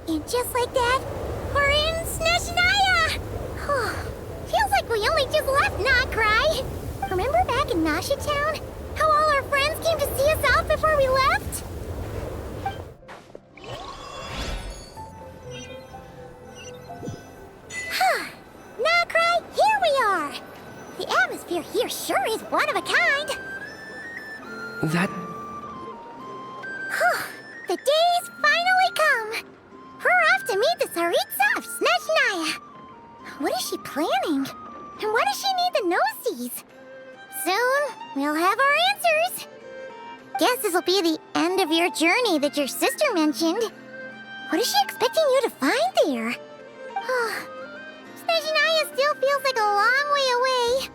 And just like that, we're in Snezhnaya! Feels like we only just left Notcry. Remember back in Nasha Town? How all our friends came to see us off before we left? Notcry, here we are! The atmosphere here sure is one of a kind. That... The day's finally come. We're off to meet the Tsaritsa of Snezhnaya. What is she planning? And why does she need the Gnosies? Soon, we'll have our answers. Guess this'll be the end of your journey that your sister mentioned. What is she expecting you to find there? Snezhnaya still feels like a long way away.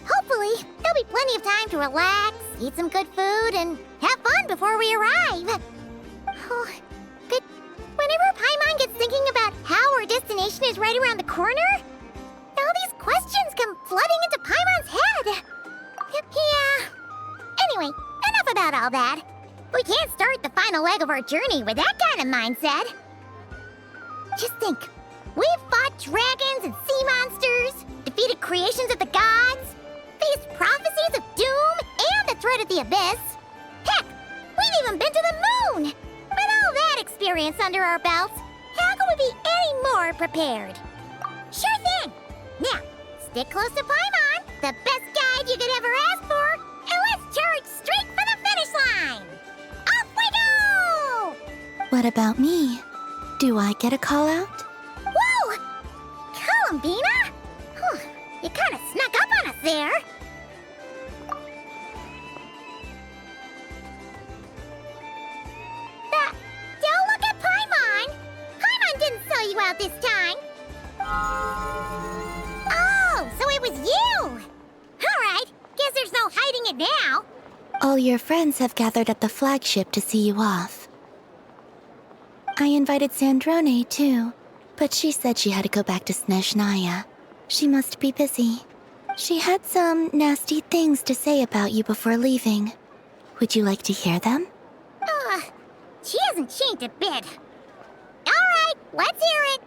Hopefully, there'll be plenty of time to relax, eat some good food, and have fun before we arrive. But whenever Paimon gets thinking about how our destination is right around the corner, all these questions come flooding into Paimon's head. Yeah. Anyway, enough about all that. We can't start the final leg of our journey with that kind of mindset. Just think. We've fought dragons and sea monsters, defeated creations of the gods, faced prophecies of doom and the threat of the abyss. Heck, we've even been to the moon! With all that experience under our belts, how could we be any more prepared? Sure thing! Now, stick close to Paimon, the best guide you could ever ask for, and let's charge straight for the finish line! Off we go! What about me? Do I get a call out? Whoa! Columbina? You kinda snuck up on us there. Don't look at Paimon! Paimon didn't sell you out this time. Oh, so it was you! Alright, guess there's no hiding it now. All your friends have gathered at the flagship to see you off. I invited Sandrone, too, but she said she had to go back to Snezhnaya. She must be busy. She had some nasty things to say about you before leaving. Would you like to hear them? She hasn't changed a bit. Alright, let's hear it.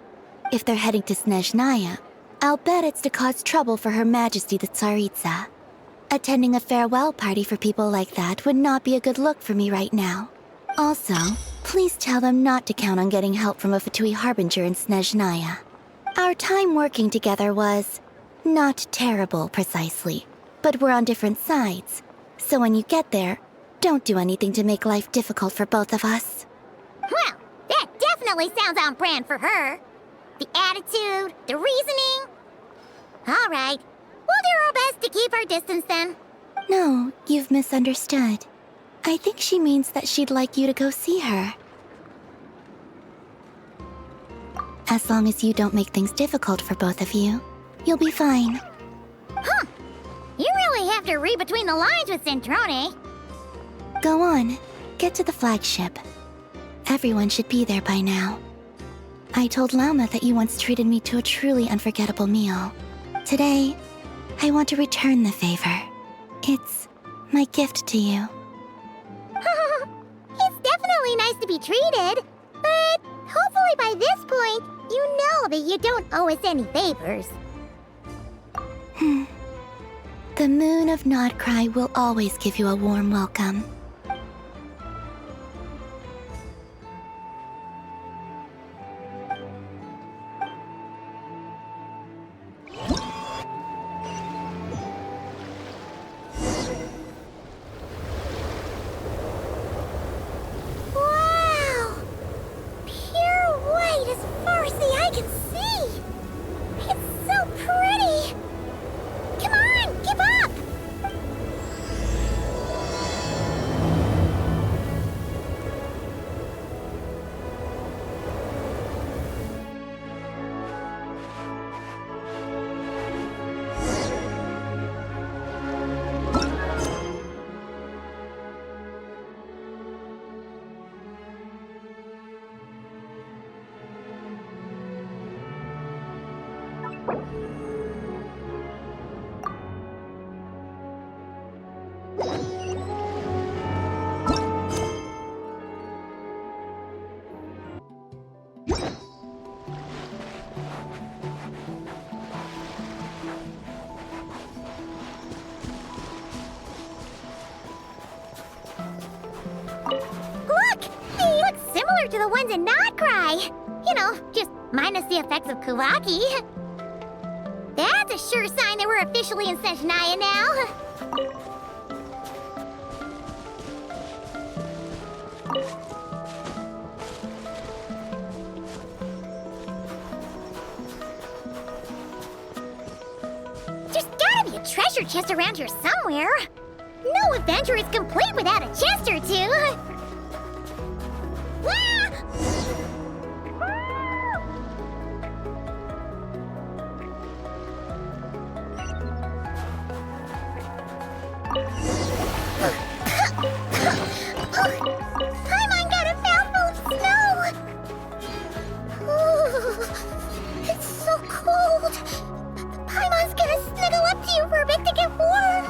If they're heading to Snezhnaya, I'll bet it's to cause trouble for Her Majesty the Tsaritsa. Attending a farewell party for people like that would not be a good look for me right now. Also, please tell them not to count on getting help from a Fatui Harbinger in Snezhnaya. Our time working together was... not terrible, precisely, but we're on different sides. So when you get there, don't do anything to make life difficult for both of us. Well, that definitely sounds on brand for her. The attitude, the reasoning. Alright, we'll do our best to keep our distance then. No, you've misunderstood. I think she means that she'd like you to go see her. As long as you don't make things difficult for both of you, you'll be fine. You really have to read between the lines with Centrone. Go on, get to the flagship. Everyone should be there by now. I told Lauma that you once treated me to a truly unforgettable meal. Today, I want to return the favor. It's my gift to you. It's definitely nice to be treated, but hopefully by this point, you know that you don't owe us any favors. The moon of Notcry will always give you a warm welcome. Wow! Pure white as far as the eye can see! It's so pretty! Come on, keep up! friends and not cry. You know, just minus the effects of Kawaki. That's a sure sign that we're officially in Snezhnaya now. There's gotta be a treasure chest around here somewhere. No adventure is complete without a chest or two. Ah! Paimon got a mouthful of snow! Ooh, it's so cold! Paimon's gonna snuggle up to you for a bit to get warm!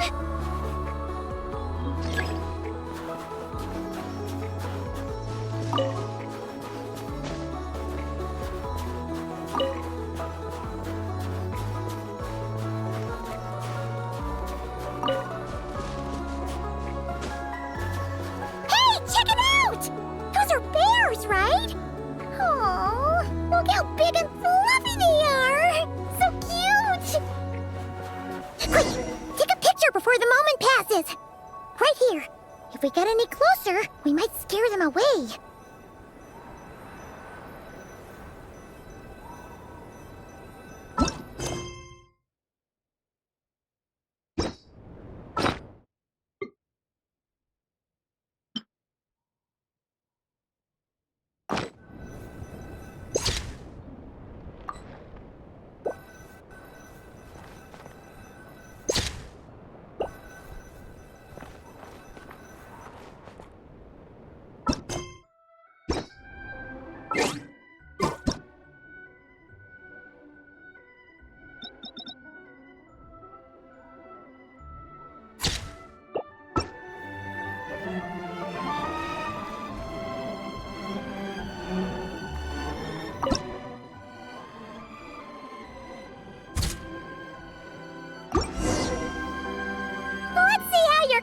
Right? Oh, look how big and fluffy they are! So cute! Quick, take a picture before the moment passes! Right here. If we get any closer, we might scare them away.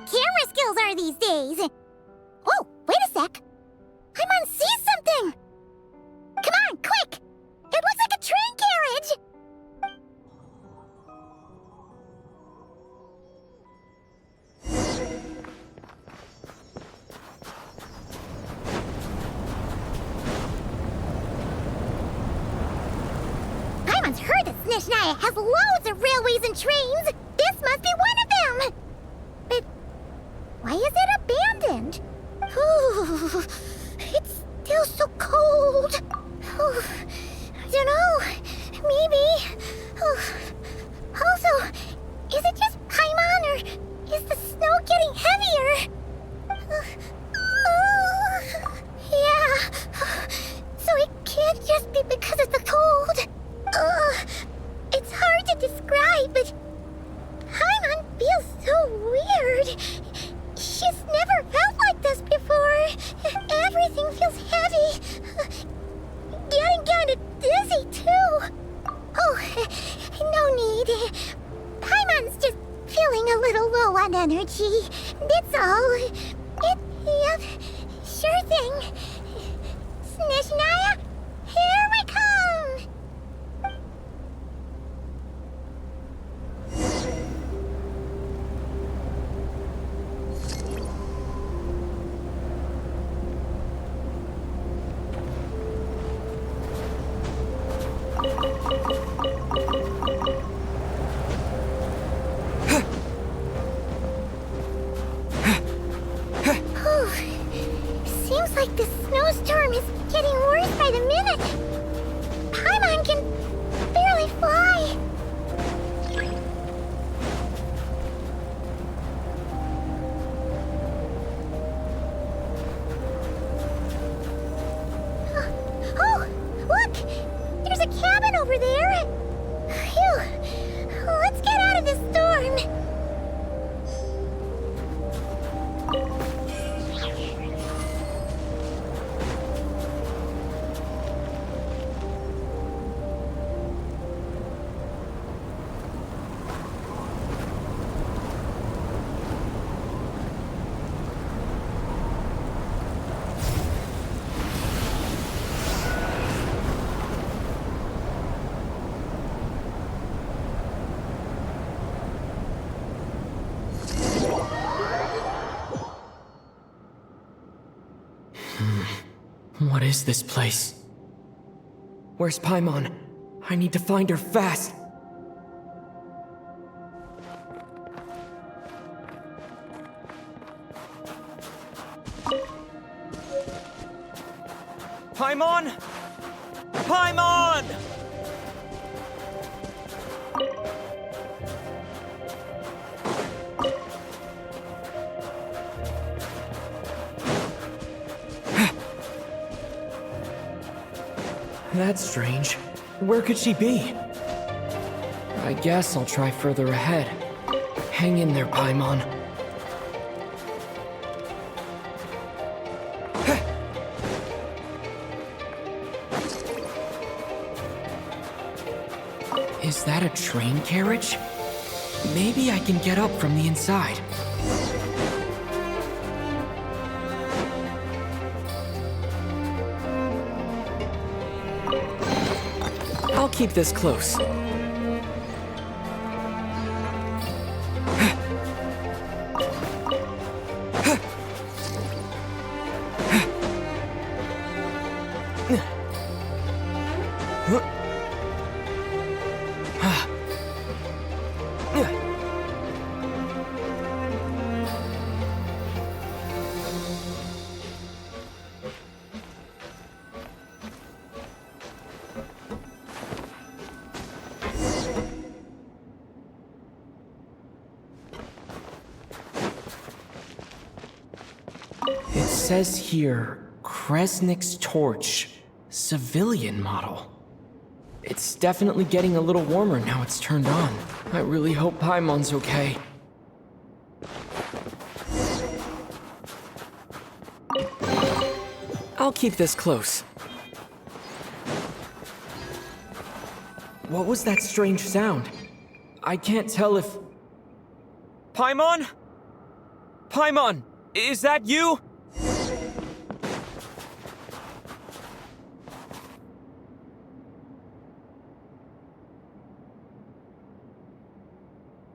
Camera skills are these days. Oh, wait a sec. Paimon sees something. Come on, quick. It looks like a train carriage. Paimon's heard that Snezhnaya has loads of railways and trains. This must be one of them. But why is it abandoned? Ooh, it's still so cold. Ooh, I don't know. Maybe. Also, is it just Paimon or is the snow getting heavier? Yeah. So it can't just be because of the cold. It's hard to describe, but Paimon feels so weird. She's never felt like this before. Everything feels heavy. Getting kinda dizzy, too. Oh, no need. Paimon's just feeling a little low on energy. That's all. Yep, sure thing. Snezhnaya, here we come! Seems like the snowstorm is getting worse by the minute. Paimon can barely fly. Oh, look! There's a cabin over there. Phew. Let's get out of this storm. is this place? Where's Paimon? I need to find her fast! Paimon! Paimon! That's strange. Where could she be? I guess I'll try further ahead. Hang in there, Paimon. Is that a train carriage? Maybe I can get up from the inside. I'll keep this close. It says here, Kresnik's torch, civilian model. It's definitely getting a little warmer now it's turned on. I really hope Paimon's okay. I'll keep this close. What was that strange sound? I can't tell if... Paimon? Paimon, is that you?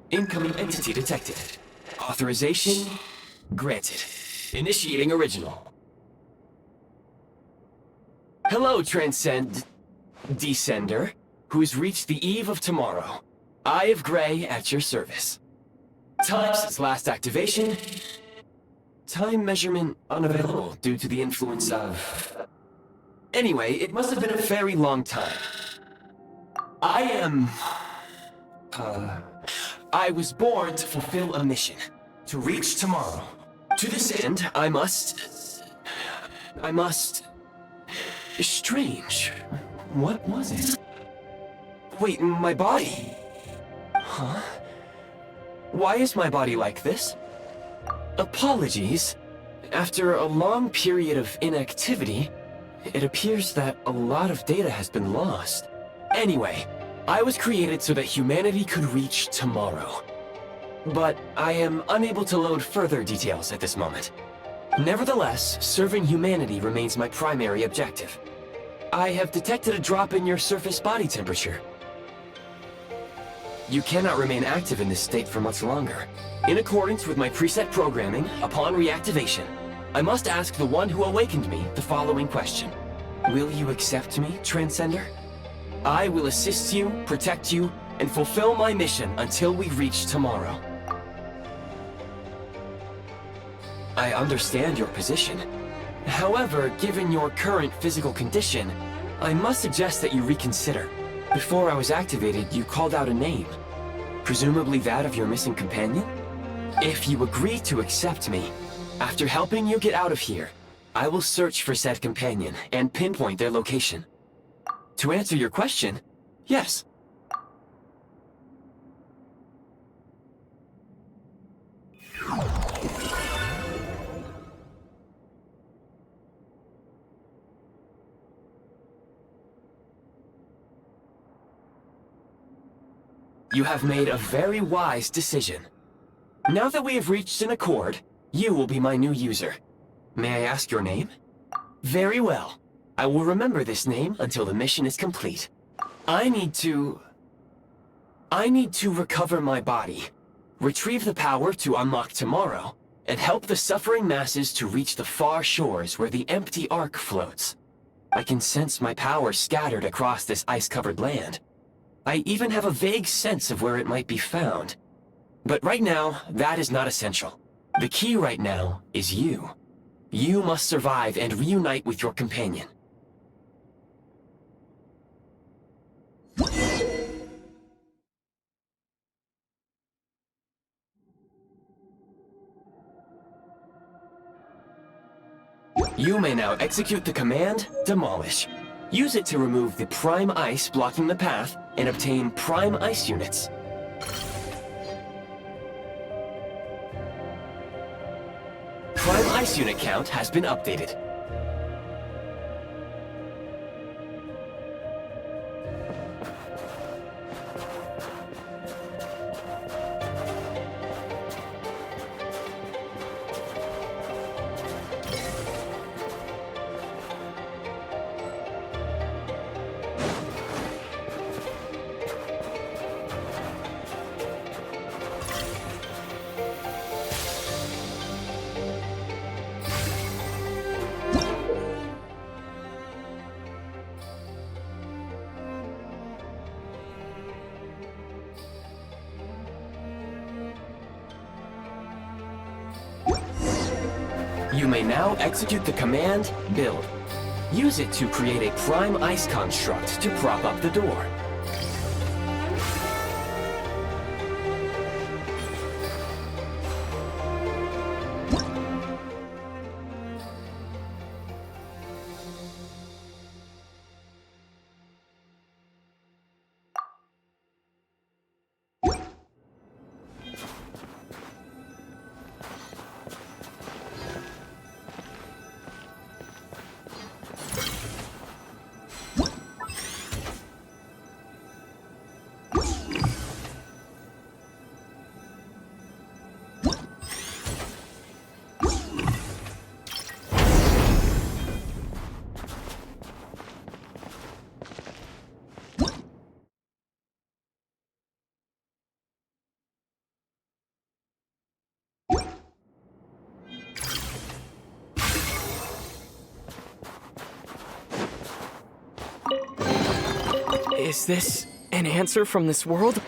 Incoming entity detected. Authorization granted. Initiating original. Hello, Descender, who's reached the eve of tomorrow. Eye of Graeae at your service. Time since last activation. Time measurement unavailable due to the influence of... Anyway, it must have been a very long time. I was born to fulfill a mission. To reach tomorrow. To this end, I must... Strange. What was it? Wait, my body? Huh? Why is my body like this? Apologies. After a long period of inactivity, it appears that a lot of data has been lost. Anyway, I was created so that humanity could reach tomorrow. But I am unable to load further details at this moment. Nevertheless, serving humanity remains my primary objective. I have detected a drop in your surface body temperature. You cannot remain active in this state for much longer. In accordance with my preset programming, upon reactivation, I must ask the one who awakened me the following question. Will you accept me, Transcender? I will assist you, protect you, and fulfill my mission until we reach tomorrow. I understand your position. However, given your current physical condition, I must suggest that you reconsider. Before I was activated, you called out a name. Presumably that of your missing companion? If you agree to accept me, after helping you get out of here, I will search for said companion and pinpoint their location. To answer your question, yes. You have made a very wise decision. Now that we have reached an accord, you will be my new user. May I ask your name? Very well. I will remember this name until the mission is complete. I need to recover my body, retrieve the power to unlock tomorrow, and help the suffering masses to reach the far shores where the empty Ark floats. I can sense my power scattered across this ice-covered land. I even have a vague sense of where it might be found. But right now, that is not essential. The key right now is you. You must survive and reunite with your companion. You may now execute the command, Demolish. Use it to remove the prime ice blocking the path and obtain prime ice units. Prime ice unit count has been updated. You may now execute the command, Build. Use it to create a prime ice construct to prop up the door. Is this an answer from this world?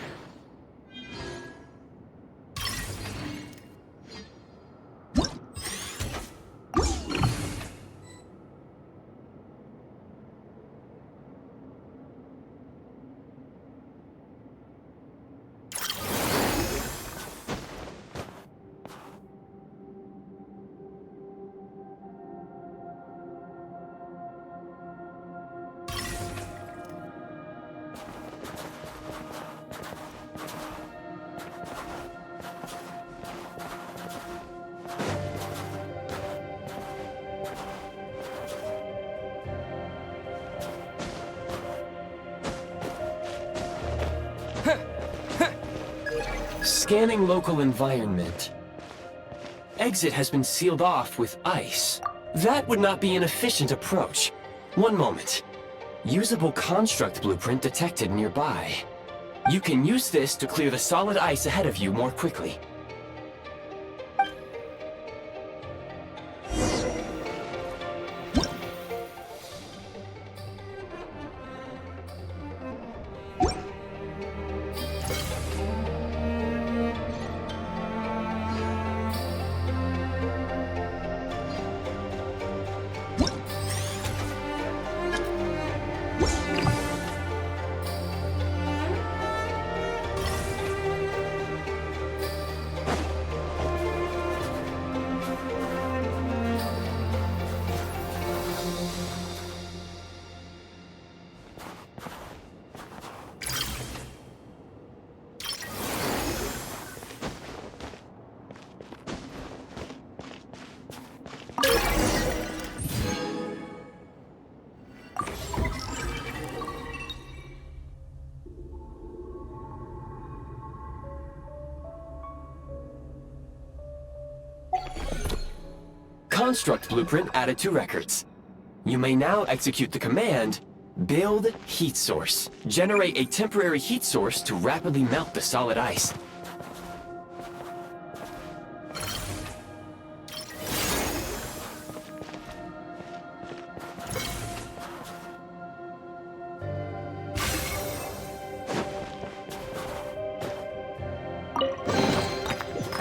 Scanning local environment. Exit has been sealed off with ice. That would not be an efficient approach. One moment. Usable construct blueprint detected nearby. You can use this to clear the solid ice ahead of you more quickly. Construct blueprint added to records. You may now execute the command, Build Heat Source. Generate a temporary heat source to rapidly melt the solid ice.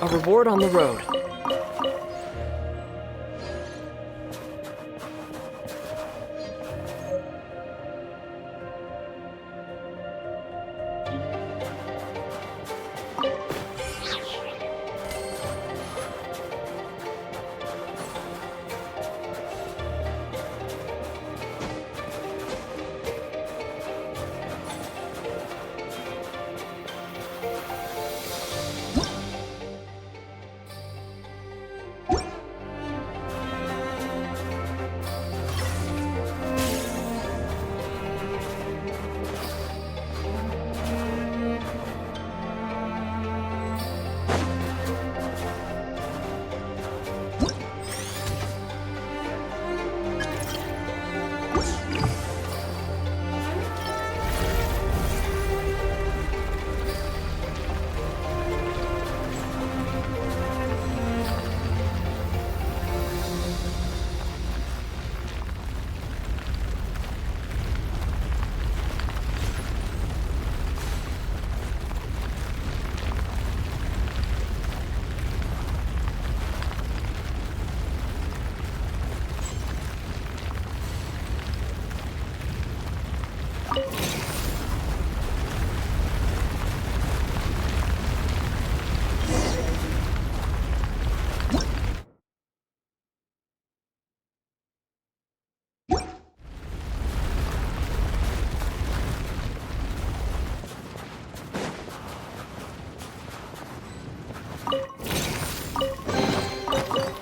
A reward on the road.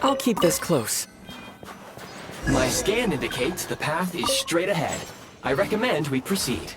I'll keep this close. My scan indicates the path is straight ahead. I recommend we proceed.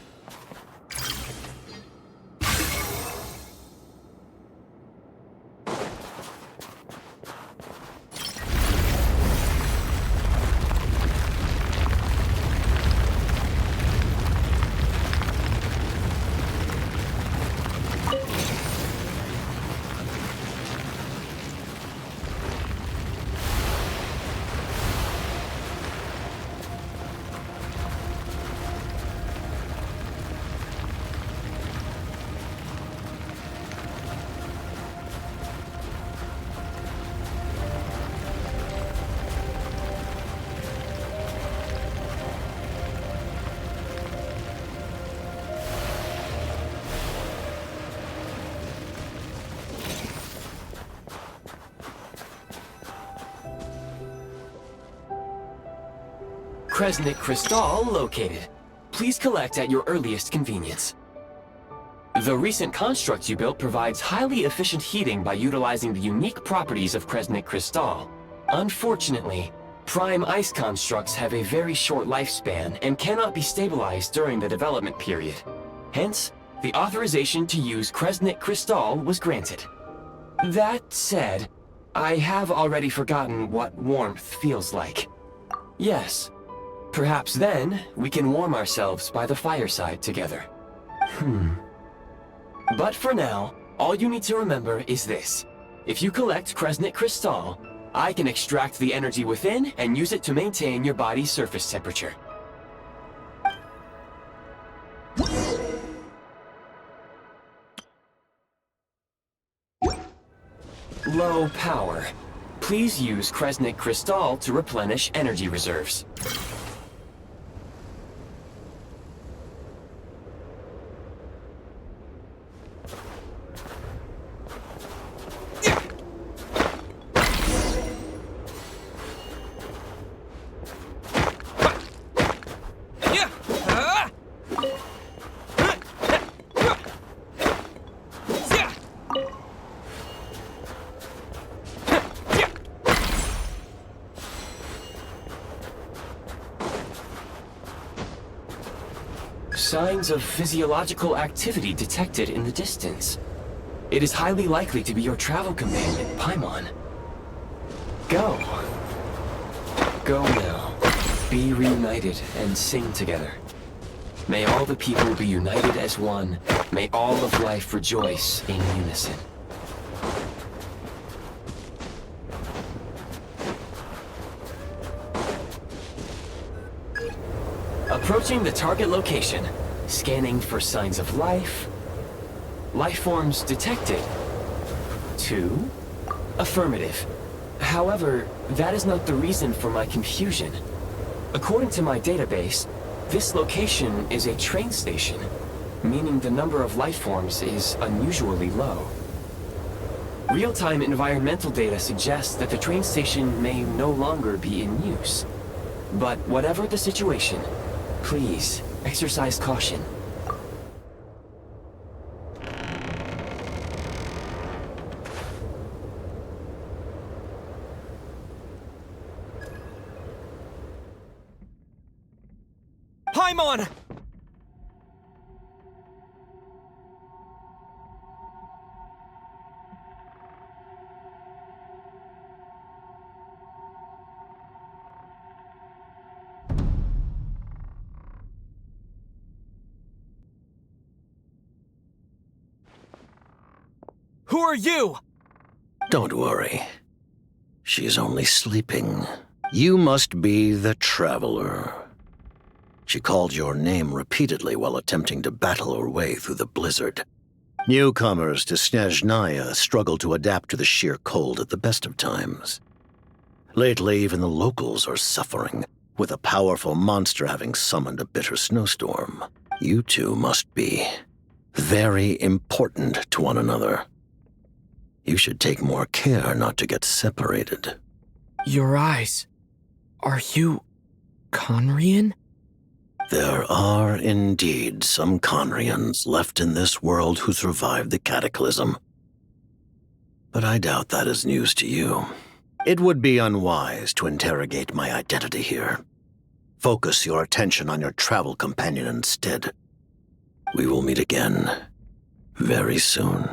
Kresnik Kristall located. Please collect at your earliest convenience. The recent construct you built provides highly efficient heating by utilizing the unique properties of Kresnik Kristall. Unfortunately, prime ice constructs have a very short lifespan and cannot be stabilized during the development period. Hence, the authorization to use Kresnik Kristall was granted. That said, I have already forgotten what warmth feels like. Yes. Perhaps then, we can warm ourselves by the fireside together. But for now, all you need to remember is this. If you collect Kresnik Kristall, I can extract the energy within and use it to maintain your body's surface temperature. Low power. Please use Kresnik Kristall to replenish energy reserves. Signs of physiological activity detected in the distance. It is highly likely to be your travel companion, Paimon. Go. Go now. Be reunited and sing together. May all the people be united as one. May all of life rejoice in unison. Approaching the target location. Scanning for signs of life. Life forms detected. 2, Affirmative. However, that is not the reason for my confusion. According to my database, this location is a train station, meaning the number of life forms is unusually low. Real-time environmental data suggests that the train station may no longer be in use. But whatever the situation, please exercise caution. Paimon! Who are you? Don't worry. She's only sleeping. You must be the Traveler. She called your name repeatedly while attempting to battle her way through the blizzard. Newcomers to Snezhnaya struggle to adapt to the sheer cold at the best of times. Lately, even the locals are suffering, with a powerful monster having summoned a bitter snowstorm. You two must be very important to one another. You should take more care not to get separated. Your eyes. Are you Conrian? There are indeed some Conrians left in this world who survived the cataclysm. But I doubt that is news to you. It would be unwise to interrogate my identity here. Focus your attention on your travel companion instead. We will meet again very soon.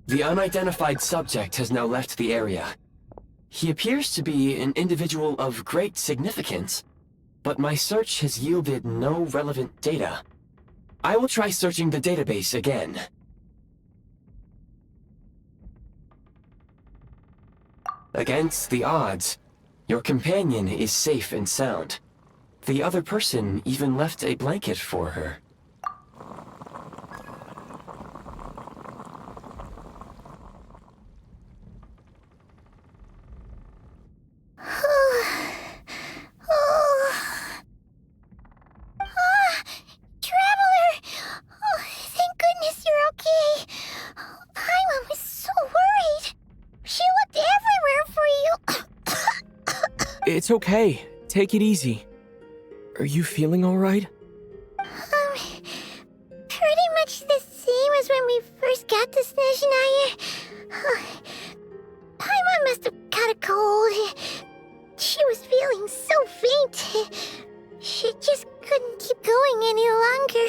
The unidentified subject has now left the area. He appears to be an individual of great significance, but my search has yielded no relevant data. I will try searching the database again. Against the odds, your companion is safe and sound. The other person even left a blanket for her. It's okay. Take it easy. Are you feeling all right? Pretty much the same as when we first got to Snezhnaya. Paimon must have caught a cold. She was feeling so faint. She just couldn't keep going any longer.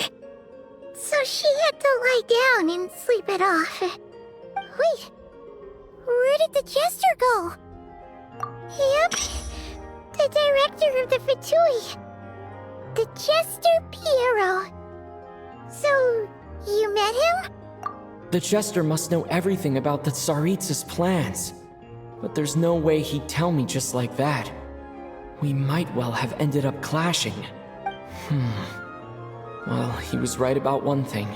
So she had to lie down and sleep it off. Wait, where did the jester go? Yep, the director of the Fatui. The Jester Piero. So, you met him? The Jester must know everything about the Tsaritsa's plans. But there's no way he'd tell me just like that. We might well have ended up clashing. Well, he was right about one thing.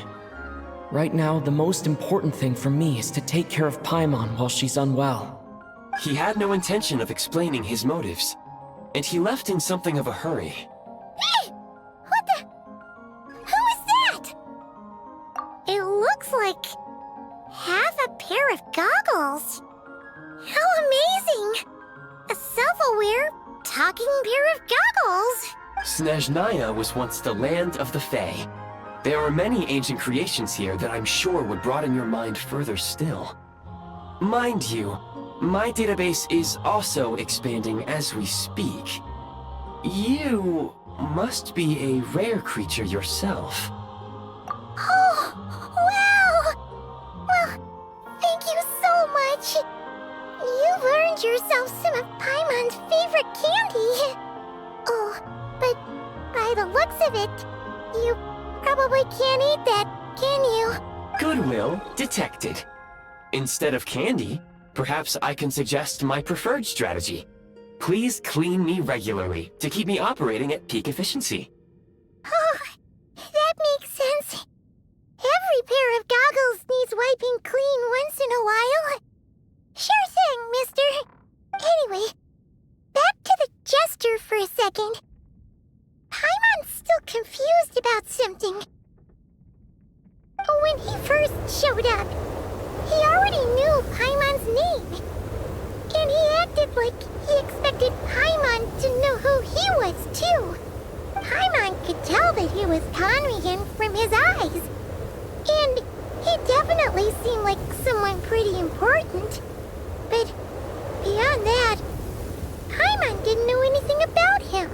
Right now, the most important thing for me is to take care of Paimon while she's unwell. He had no intention of explaining his motives, and he left in something of a hurry. Hey! What the? Who is that? It looks like half a pair of goggles. How amazing! A self-aware, talking pair of goggles. Snezhnaya was once the land of the Fae. There are many ancient creations here that I'm sure would broaden your mind further still. Mind you, my database is also expanding as we speak. You must be a rare creature yourself. Oh, wow! Well, thank you so much. You've earned yourself some of Paimon's favorite candy. Oh, but by the looks of it, you probably can't eat that, can you? Goodwill detected. Instead of candy, perhaps I can suggest my preferred strategy. Please clean me regularly to keep me operating at peak efficiency. wiping clean once in a while. Sure thing, mister. Anyway, back to the Jester for a second. Paimon's still confused about something. When he first showed up, he already knew Paimon's name. And he acted like he expected Paimon to know who he was, too. Paimon could tell that he was Conrian from his eyes. And he definitely seemed like someone pretty important. But beyond that, Paimon didn't know anything about him.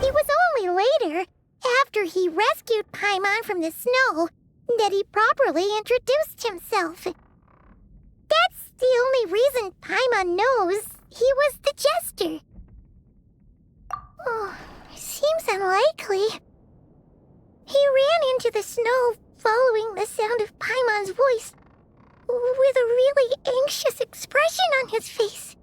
It was only later, after he rescued Paimon from the snow, that he properly introduced himself. That's the only reason Paimon knows he was the Jester. Oh, seems unlikely. He ran into the snow following the sound of Paimon's voice, with a really anxious expression on his face.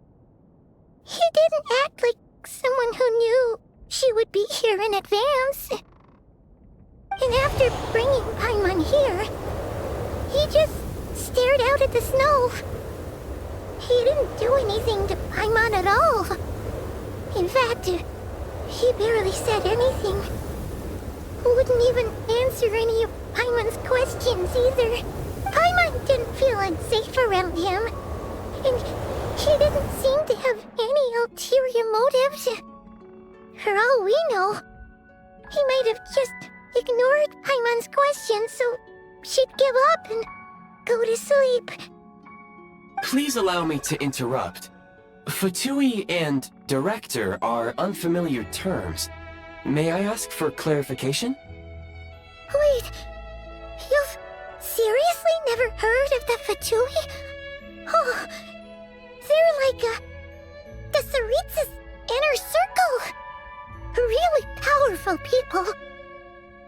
He didn't act like someone who knew she would be here in advance. And after bringing Paimon here, he just stared out at the snow. He didn't do anything to Paimon at all. In fact, he barely said anything. Wouldn't even answer any of Paimon's questions either. Paimon didn't feel unsafe around him, and he didn't seem to have any ulterior motives. For all we know, he might have just ignored Paimon's questions so she'd give up and go to sleep. Please allow me to interrupt. Fatui and director are unfamiliar terms. May I ask for clarification? Wait, you've seriously never heard of the Fatui? Oh, they're like the Tsaritsa's inner circle. Really powerful people.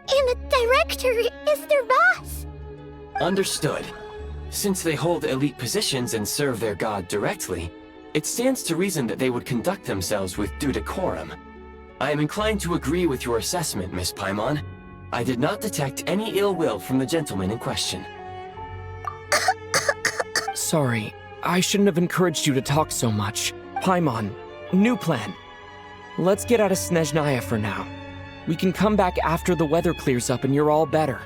And the director is their boss. Understood. Since they hold elite positions and serve their god directly, it stands to reason that they would conduct themselves with due decorum. I am inclined to agree with your assessment, Miss Paimon. I did not detect any ill will from the gentleman in question. Sorry, I shouldn't have encouraged you to talk so much. Paimon, new plan. Let's get out of Snezhnaya for now. We can come back after the weather clears up and you're all better.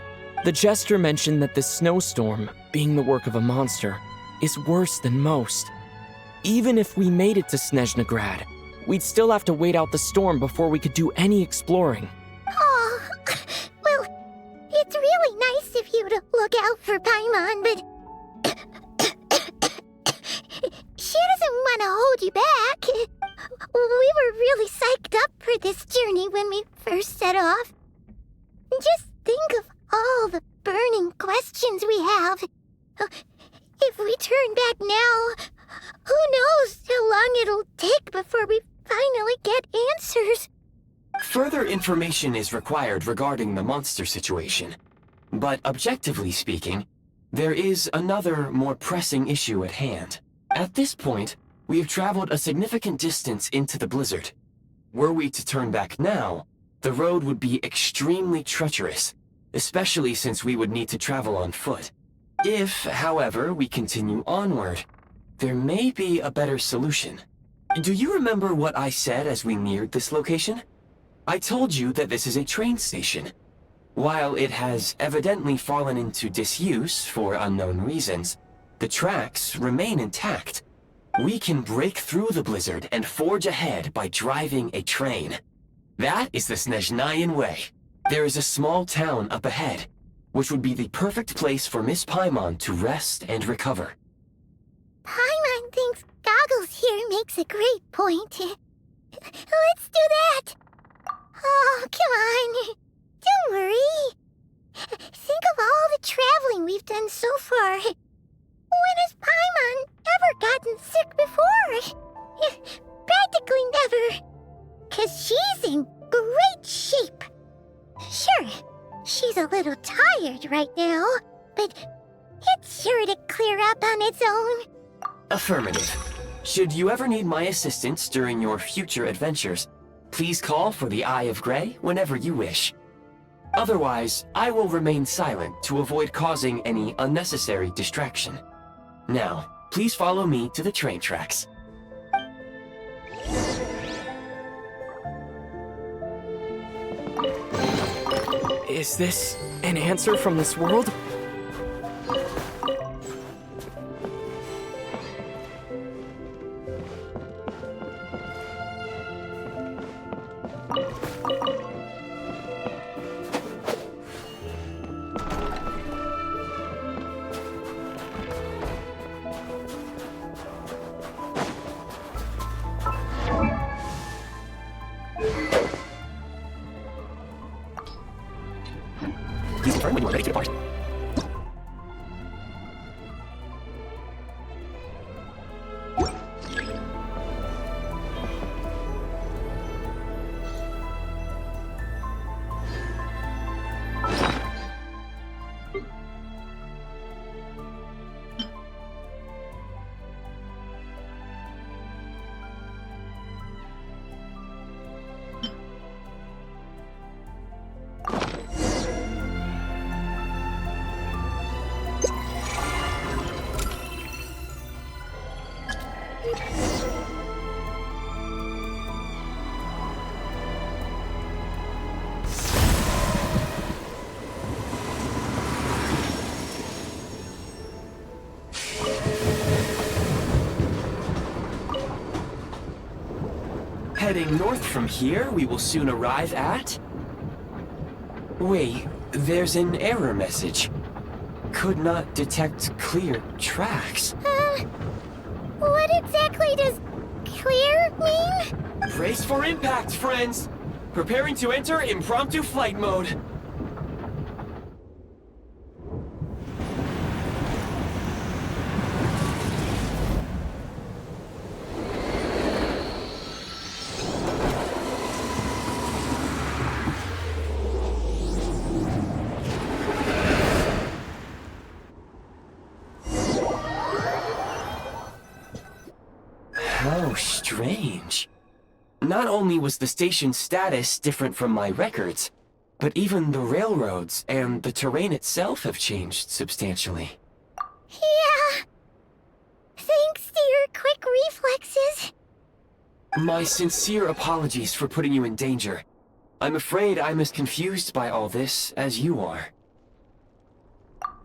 The Jester mentioned that this snowstorm, being the work of a monster, is worse than most. Even if we made it to Snezhnagrad, we'd still have to wait out the storm before we could do any exploring. Oh, well, it's really nice of you to look out for Paimon, but she doesn't want to hold you back. We were really psyched up for this journey when we first set off. Just think of all the burning questions we have. If we turn back now, who knows how long it'll take before we finally get answers. Further information is required regarding the monster situation. But objectively speaking, there is another, more pressing issue at hand. At this point, we have traveled a significant distance into the blizzard. Were we to turn back now, the road would be extremely treacherous, especially since we would need to travel on foot. If, however, we continue onward, there may be a better solution. Do you remember what I said as we neared this location? I told you that this is a train station. While it has evidently fallen into disuse for unknown reasons, the tracks remain intact. We can break through the blizzard and forge ahead by driving a train. That is the Snezhnayan way. There is a small town up ahead, which would be the perfect place for Miss Paimon to rest and recover. Paimon thinks Goggles here makes a great point. Let's do that. Oh, come on. Don't worry. Think of all the traveling we've done so far. When has Paimon ever gotten sick before? Practically never. 'Cause she's in great shape. Sure, she's a little tired right now, but it's sure to clear up on its own. Affirmative. Should you ever need my assistance during your future adventures, please call for the Eye of Graeae whenever you wish. Otherwise, I will remain silent to avoid causing any unnecessary distraction. Now, please follow me to the train tracks. Is this an answer from this world? Please confirm when you are ready to depart. Heading north from here, we will soon arrive at... Wait, there's an error message. Could not detect clear tracks. What exactly does clear mean? Brace for impact, friends! Preparing to enter impromptu flight mode. How strange. Not only was the station's status different from my records, but even the railroads and the terrain itself have changed substantially. Yeah. Thanks to your quick reflexes. My sincere apologies for putting you in danger. I'm afraid I'm as confused by all this as you are.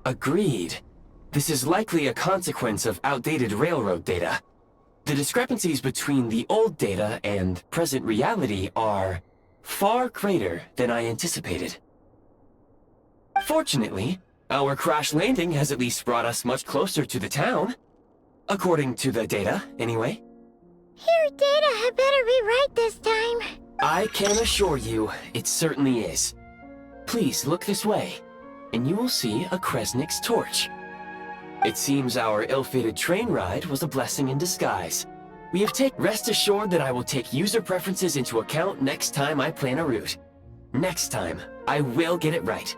Agreed. This is likely a consequence of outdated railroad data. The discrepancies between the old data and present reality are far greater than I anticipated. Fortunately, our crash landing has at least brought us much closer to the town. According to the data, anyway. Your data had better be right this time. I can assure you, it certainly is. Please look this way, and you will see a Kresnik's torch. It seems our ill-fated train ride was a blessing in disguise. Rest assured that I will take user preferences into account next time I plan a route. Next time, I will get it right.